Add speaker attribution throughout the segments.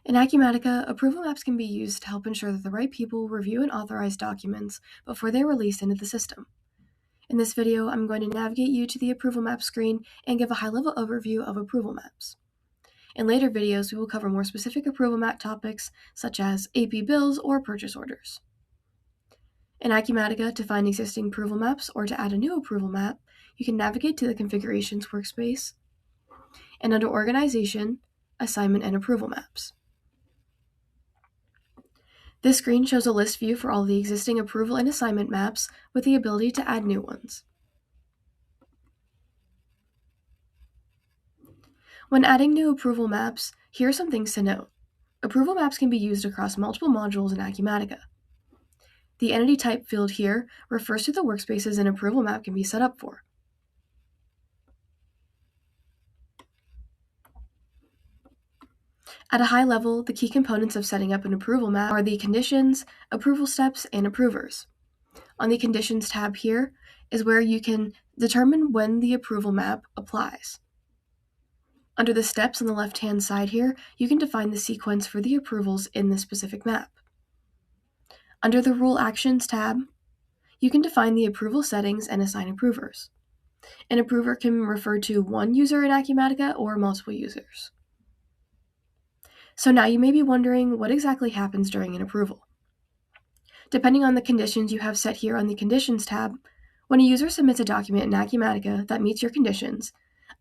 Speaker 1: In Acumatica, approval maps can be used to help ensure that the right people review and authorize documents before they are released into the system. In this video, I'm going to navigate you to the approval map screen and give a high-level overview of approval maps. In later videos, we will cover more specific approval map topics, such as AP bills or purchase orders. In Acumatica, to find existing approval maps or to add a new approval map, you can navigate to the Configurations workspace, and under Organization, Assignment and Approval Maps. This screen shows a list view for all the existing approval and assignment maps with the ability to add new ones. When adding new approval maps, here are some things to note. Approval maps can be used across multiple modules in Acumatica. The entity type field here refers to the workspaces an approval map can be set up for. At a high level, the key components of setting up an approval map are the conditions, approval steps, and approvers. On the Conditions tab here is where you can determine when the approval map applies. Under the steps on the left-hand side here, you can define the sequence for the approvals in this specific map. Under the Rule Actions tab, you can define the approval settings and assign approvers. An approver can refer to one user in Acumatica or multiple users. So now you may be wondering what exactly happens during an approval. Depending on the conditions you have set here on the Conditions tab, when a user submits a document in Acumatica that meets your conditions,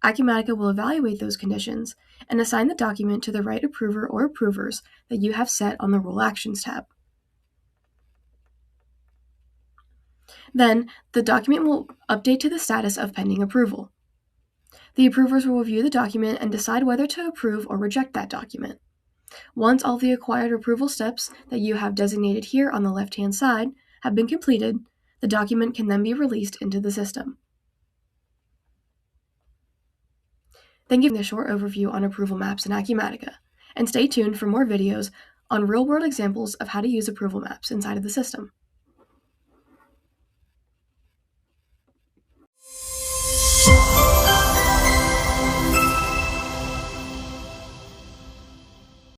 Speaker 1: Acumatica will evaluate those conditions and assign the document to the right approver or approvers that you have set on the Rule Actions tab. Then, the document will update to the status of pending approval. The approvers will review the document and decide whether to approve or reject that document. Once all the acquired approval steps that you have designated here on the left-hand side have been completed, the document can then be released into the system. Then give a short overview on approval maps in Acumatica, and stay tuned for more videos on real-world examples of how to use approval maps inside of the system.